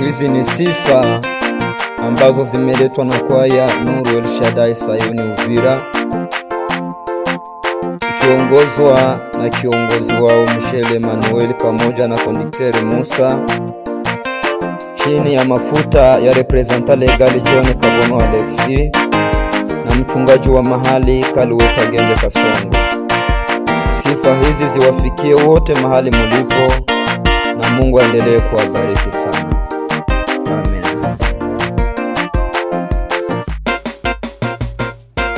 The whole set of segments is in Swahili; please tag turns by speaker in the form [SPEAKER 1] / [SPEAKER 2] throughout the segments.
[SPEAKER 1] Hizi ni sifa ambazo zimeletwa na kwaya Nuru El Shaddai Sayuni Uvira, ikiongozwa na kiongozi wao Michel Emmanuel pamoja na kondikteri Musa, chini ya mafuta ya representant legal John Kabono Alexi na mchungaji wa mahali Kalwe Kagenge Kasongo. Sifa hizi ziwafikie wote mahali mulipo, na Mungu aendelee kuwabariki sana. Amen.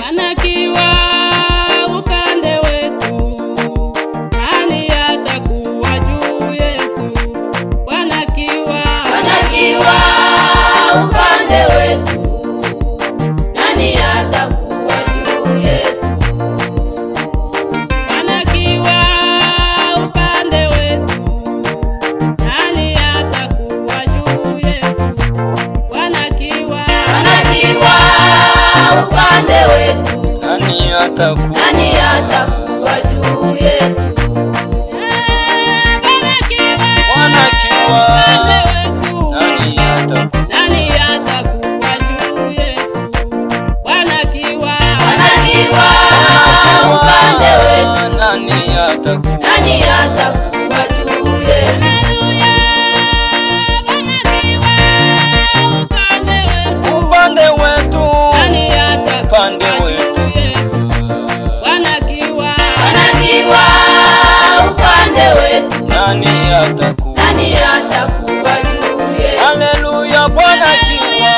[SPEAKER 2] Anakiwa upande wetu, nani atakuwa juu yetu? Wanakiwa upande wetu, nani atakuwa juu yetu? Wanakiwa upande wetu, nani atakuwa juu yetu? Wanakiwa upande wetu,
[SPEAKER 1] Nani
[SPEAKER 2] atakuwa juu yetu?
[SPEAKER 1] Wanakiwa
[SPEAKER 2] Nani atakuwa juu yetu? Wanakiwa upande wetu,
[SPEAKER 1] nani atakuwa
[SPEAKER 2] juu yetu?
[SPEAKER 1] upande wetu,
[SPEAKER 2] Nani atakuwa
[SPEAKER 1] upande wetu,
[SPEAKER 2] juu yetu? Wanakiwa upande wetu,
[SPEAKER 1] nani atakuwa?
[SPEAKER 2] atakuwa juu yetu?
[SPEAKER 1] Haleluya, Bwana kiwa.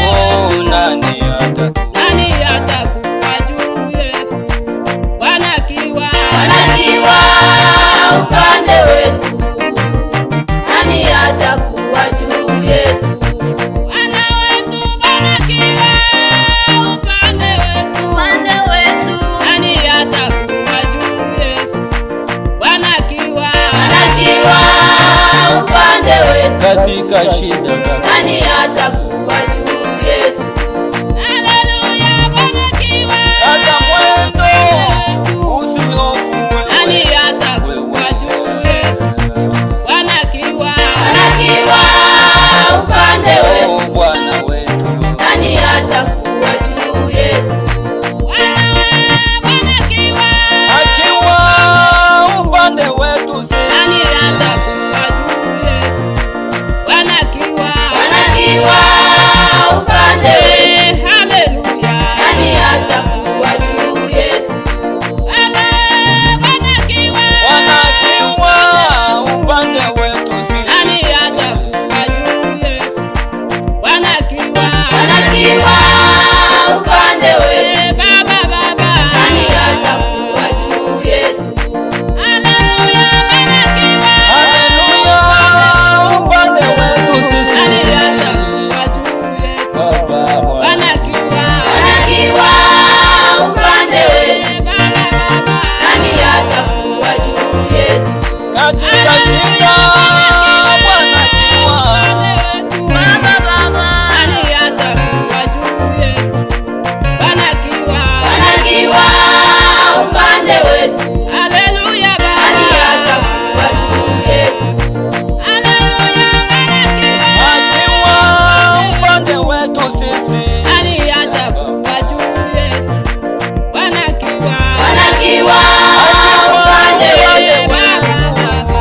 [SPEAKER 1] Oh, nani atakuwa?
[SPEAKER 2] Nani atakuwa juu yetu? Wanakiwa upande wetu, nani atakuwa juu yetu? Wana wetu wanakiwa upande wetu, nani atakuwa juu yetu? Wanakiwa upande wetu,
[SPEAKER 1] Katika shida zako,
[SPEAKER 2] nani atakuwa juu yetu? Haleluya, wanakiwa
[SPEAKER 1] hata mwendo usihofu
[SPEAKER 2] nani
[SPEAKER 1] wewe.
[SPEAKER 2] atakuwa juu yetu? Wanakiwa upande wetu,
[SPEAKER 1] Oh, Bwana wetu,
[SPEAKER 2] nani atakuwa juu yetu? Wanakiwa
[SPEAKER 1] akiwa upande wetu sisi,
[SPEAKER 2] nani atakuwa juu yetu? Wanakiwa upande wetu, haleluya, nani atakuwa juu yetu? Wanakiwa
[SPEAKER 1] upande wetu
[SPEAKER 2] nani
[SPEAKER 1] sisi,
[SPEAKER 2] atakuwa juu yetu? Wanakiwa upande wetu, baba, nani atakuwa juu yetu? Haleluya, wanakiwa
[SPEAKER 1] haleluya, upande wetu sisi,
[SPEAKER 2] nani atakuwa juu yetu?
[SPEAKER 1] Baba,
[SPEAKER 2] Wanakiwa upande wetu, nani atakuwa juu yetu?
[SPEAKER 1] katika shida Bwana kiwa.
[SPEAKER 2] Nani atakuwa juu yetu? Wanakiwa upande wetu, haleluya, nani atakuwa juu yetu? Haleluya,
[SPEAKER 1] Akiwa upande wetu sisi,
[SPEAKER 2] nani atakuwa juu yetu? Wanakiwa upande wetu,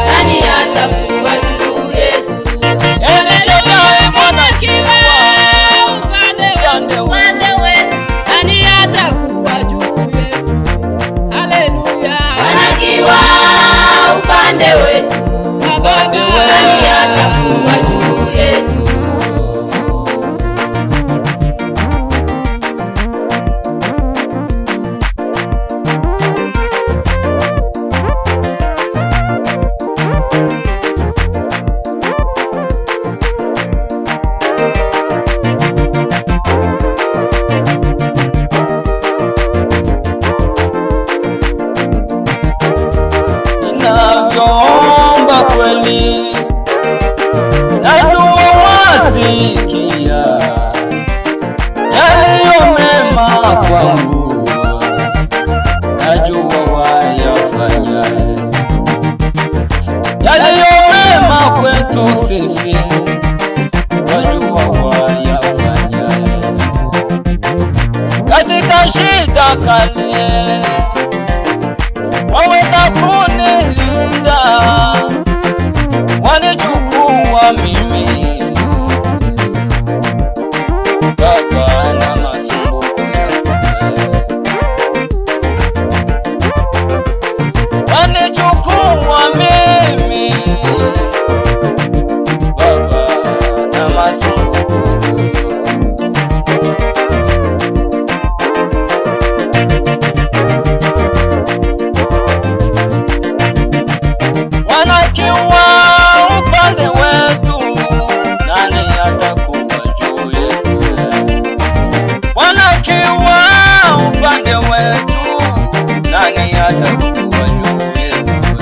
[SPEAKER 2] nani atakuwa juu yetu?
[SPEAKER 1] El Shaddai Bwana
[SPEAKER 2] Wanakiwa upande wetu, nani atakuwa juu yetu? Haleluya, wanakiwa upande wetu, nani atakuwa juu yetu?
[SPEAKER 1] ninavyoomba kweli, najua wasikia yaliyo mema kwangu, najua wayafanya yaliyo mema kwetu. kunilinda, wanichukua mimi Baba na masumbuko yangu, wanichukua mimi Baba na masumbuko, wanakiwa upande wetu, nani atakuwa juu yetu? Wanakiwa upande wetu, nani atakuwa juu yetu?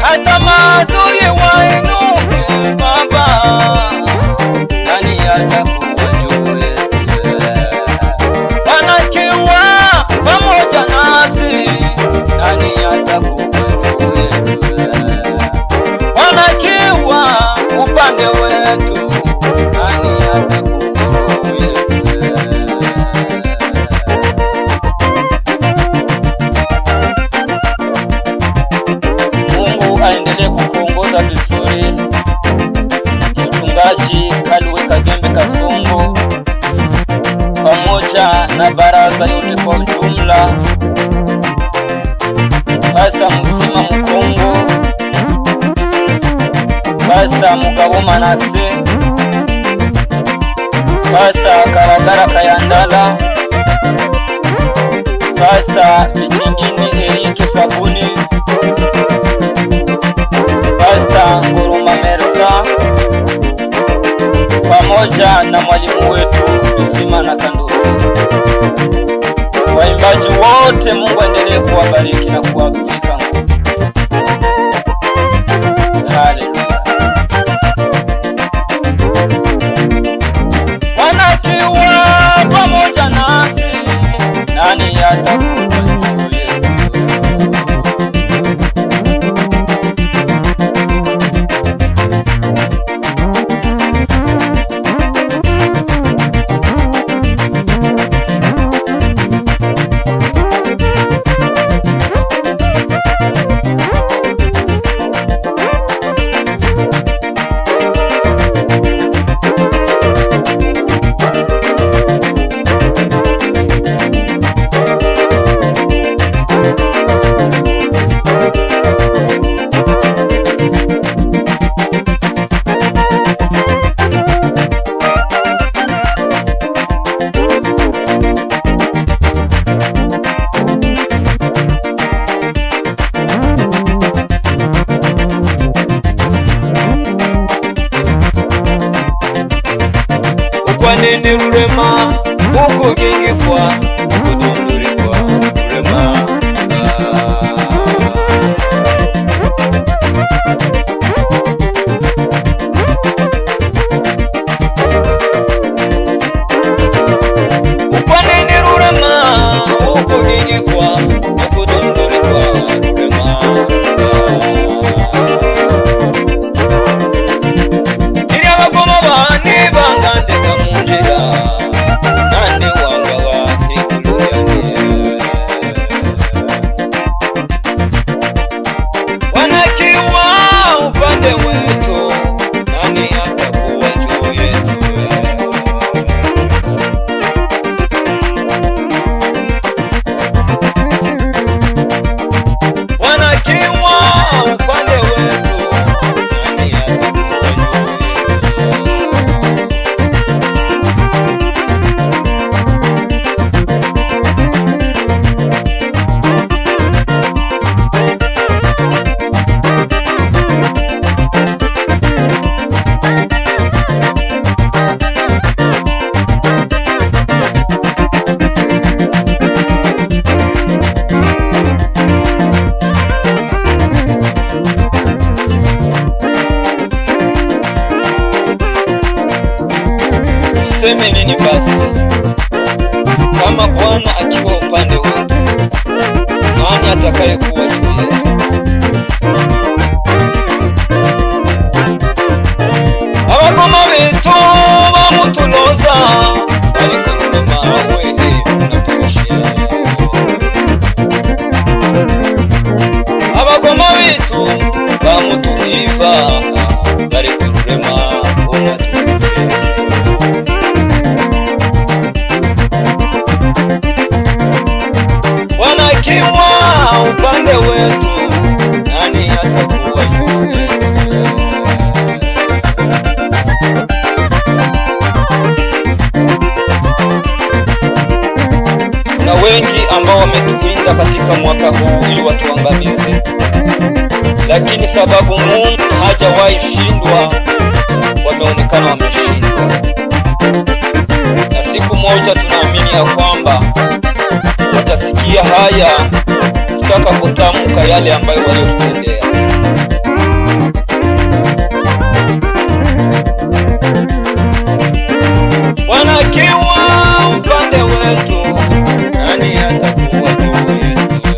[SPEAKER 1] Hata maadui wainuke Baba, nani atakuwa juu yetu? Wanakiwa pamoja nasi, nani atakuwa juu yetu? Wanakiwa upande wetu, nani atakuwa juu yetu? Mungu aendelee kukuongoza vizuri, Mchungaji Kalwe Kagembe Kasongo pamoja na baraza yote kwa ujumla, Pastor Musima Mukongo, Pastor Mugabo Manase, Pastor Karagara Kayandala, Pastor Michingini Erike Sabuni, Pastor Nguruma Mersa pamoja na mwalimu wetu Bizima na Kanduti. Waimbaji wote, Mungu aendelee kuwabariki na kuwavika nguvu. Haleluya. Wanakiwa pamoja nasi, nani atakuwa juu yetu? Ukwanene rurema, ukugingikwa, ukudundurikwa rurema. Ukwanene rurema, ukugingikwa, ukudundurikwa rurema. Iri abagoma bane bangandega munjira, nande wangaba ikuluyane. Wanakiwa upande wetu, nani atakuwa juu yetu? Wanakiwa upande wetu, nani atakuwa juu Tuseme nini basi? Kama Bwana akiwa upande wetu, nani atakayekuwa juu yetu? Sifa gari kurema wanakiwa upande wetu, nani atakuwa juu yetu? Kuna wengi ambao wametuwinda katika mwaka huu ili watuangamize, lakini sababu Mungu hajawahi shindwa, wameonekana wameshindwa. Na siku moja tunaamini ya kwamba watasikia haya tutaka kutamka yale ambayo waliotutendea. Wanakiwa upande wetu, nani atakuwa juu yetu?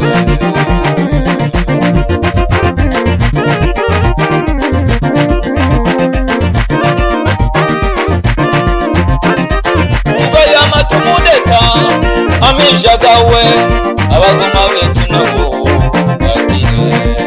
[SPEAKER 1] Mugaya matumudeka amijagawe abagoma betu nabo bagire.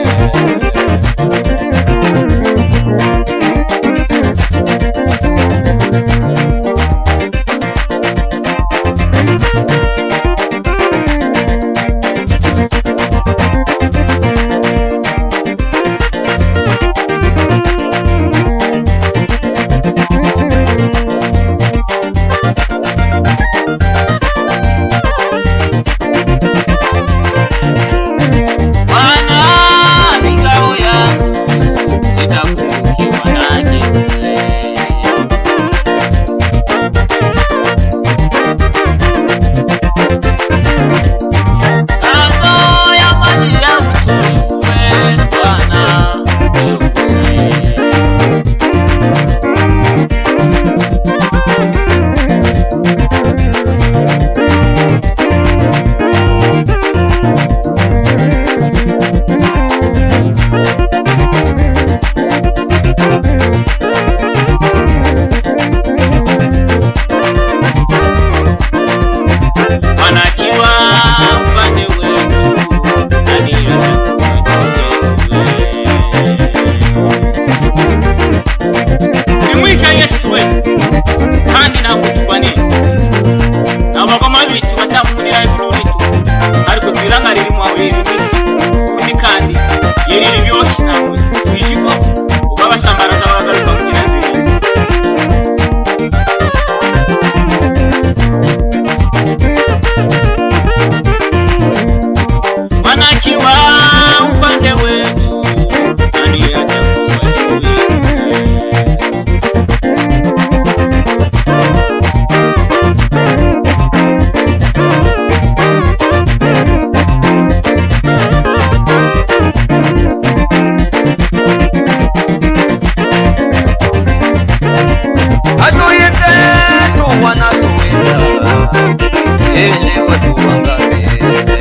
[SPEAKER 1] Ili watuangamize,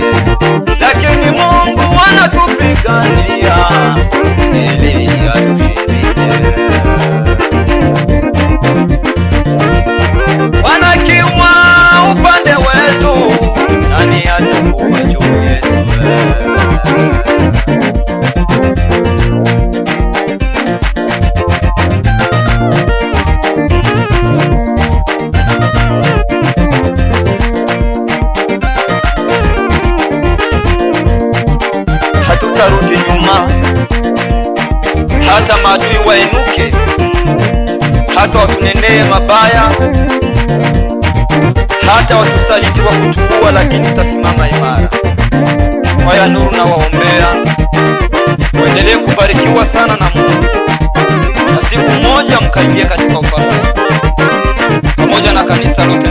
[SPEAKER 1] lakini Mungu anatupigania ili atushinde. Wanakiwa upande wetu, nani atakuwa juu yetu? Hatutarudi nyuma hata maadui wainuke, hata watunenee mabaya, hata watusaliti wa kutuua, lakini tutasimama imara. Kwaya Nuru na waombea muendelee kubarikiwa sana na Mungu, na siku moja mkaingia katika ufalme pamoja na kanisa lote.